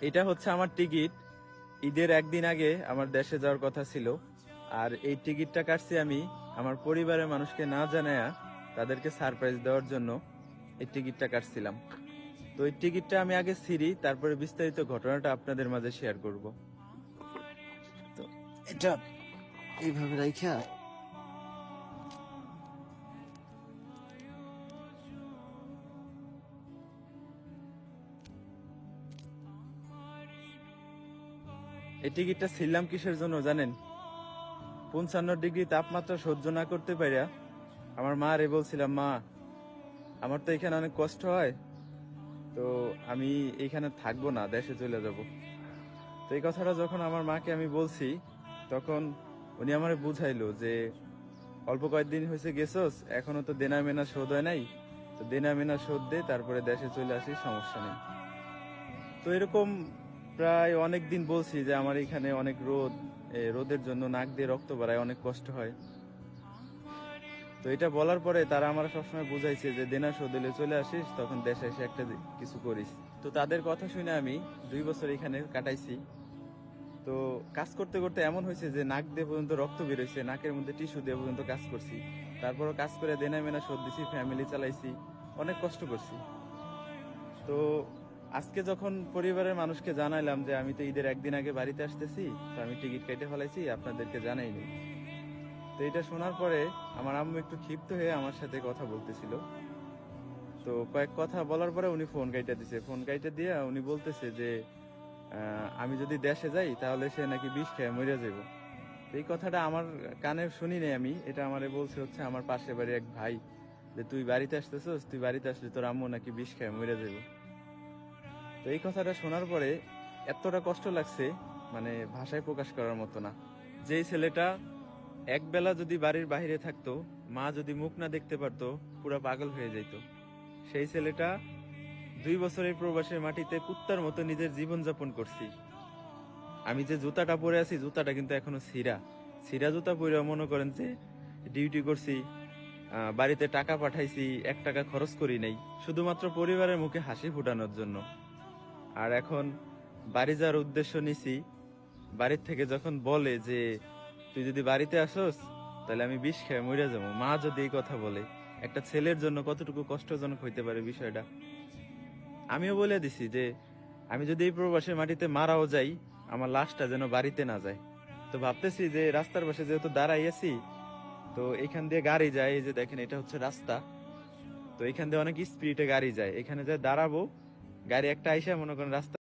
এটা হচ্ছে আমার টিকিট। ঈদের একদিন আগে আমার দেশে যাওয়ার কথা ছিল। আর এই টিকিটটা কাটছি আমি আমার পরিবারের মানুষকে না জানায়া তাদেরকে সারপ্রাইজ দেওয়ার জন্য এই টিকিটটা কাটছিলাম। তো এই টিকিটটা আমি আগে ছিঁড়ি, তারপরে বিস্তারিত ঘটনাটা আপনাদের মাঝে শেয়ার করব। তো এটা এইভাবে রাইখা এই টিকিটটা ছিলাম কিসের জন্য জানেন? 55 ডিগ্রি তাপমাত্রা সহ্য না করতে পারিয়া আমার মা রে বলছিলাম, মা আমার তো এখানে অনেক কষ্ট হয়, তো আমি এইখানে থাকবো না, দেশে চলে যাব। তো এই কথাটা যখন আমার মাকে আমি বলছি, তখন উনি আমারে বুঝাইলো যে অল্প কয়েকদিন হয়েছে গেছোস, এখনো তো দেনা মেনা শোধ হয় নাই, তো দেনা মেনা শোধ দে, তারপরে দেশে চলে আসি, সমস্যা নেই। তো এরকম প্রায় অনেক দিন বলছি যে আমার এখানে অনেক রোদ, রোদের জন্য নাক দিয়ে রক্ত বাড়ায়, অনেক কষ্ট হয়। তো এটা বলার পরে তারা আমার সবসময় বুঝাইছে যে দেনা শোধ দিলে চলে আসিস, তখন দেশে এসে একটা কিছু করিস। তো তাদের কথা শুনে আমি 2 বছর এখানে কাটাইছি। তো কাজ করতে করতে এমন হয়েছে যে নাক দিয়ে পর্যন্ত রক্ত বেরোইছে, নাকের মধ্যে টিস্যু দিয়ে পর্যন্ত কাজ করছি। তারপরও কাজ করে দেনা মেনা শোধ দিছি, ফ্যামিলি চালাইছি, অনেক কষ্ট করছি। তো আজকে যখন পরিবারের মানুষকে জানাইলাম যে আমি তো ঈদের একদিন আগে বাড়িতে আসতেছি, তো আমি টিকিট কেটে ফেলাইছি, আপনাদেরকে জানাইনি। তো এটা শোনার পরে আমার আম্মু একটু ক্ষিপ্ত হয়ে আমার সাথে কথা বলতেছিল। তো কয়েক কথা বলার পরে উনি ফোন কাইটা দিছে। ফোন কাইটা দিয়ে উনি বলতেছে যে আমি যদি দেশে যাই তাহলে সে নাকি বিষ খেয়ে মরে যাবো। এই কথাটা আমার কানে শুনি নাই আমি, এটা আমারে বলছে হচ্ছে আমার পাশের বাড়ির এক ভাই, যে তুই বাড়িতে আসতেছস, তুই বাড়িতে আসলে তোর আম্মু নাকি বিষ খেয়ে মরে যাবো। তো এই কথাটা শোনার পরে এতটা কষ্ট লাগছে, মানে ভাষায় প্রকাশ করার মতো না। যেই ছেলেটা একবেলা যদি বাড়ির বাইরে থাকতো, মা যদি মুখ না দেখতে পারতো, পুরা পাগল হয়ে যেত। সেই ছেলেটা 2 বছরের প্রবাসের মাটিতে কুত্তার মতো নিজের জীবন যাপন করছি। আমি যে জুতাটা পরে আছি, জুতাটা কিন্তু এখনো ছিঁড়া। ছিঁড়া জুতা পরে মনে করেন যে ডিউটি করছি, বাড়িতে টাকা পাঠাইছি, 1 টাকা খরচ করি নাই, শুধুমাত্র পরিবারের মুখে হাসি ফুটানোর জন্য। আর এখন বাড়ি যাওয়ার উদ্দেশ্য নিছি, বাড়ির থেকে যখন বলে যে তুই যদি বাড়িতে আসোস তাহলে আমি বিষ খেয়ে মরে যাবো, মা যদি এই কথা বলে, একটা ছেলের জন্য কতটুকু কষ্টজনক হইতে পারে বিষয়টা। আমিও বলে দিছি যে আমি যদি এই প্রবাসের মাটিতে মারাও যাই, আমার লাশটা যেন বাড়িতে না যায়। তো ভাবতেছি যে রাস্তার পাশে যেহেতু দাঁড়াই আছি, তো এখান দিয়ে গাড়ি যায়, এই যে দেখেন এটা হচ্ছে রাস্তা, তো এখান দিয়ে অনেক স্পিডে গাড়ি যায়, এখানে যে দাঁড়াবো, গাড়ি একটা আইসা মনে করেন রাস্তা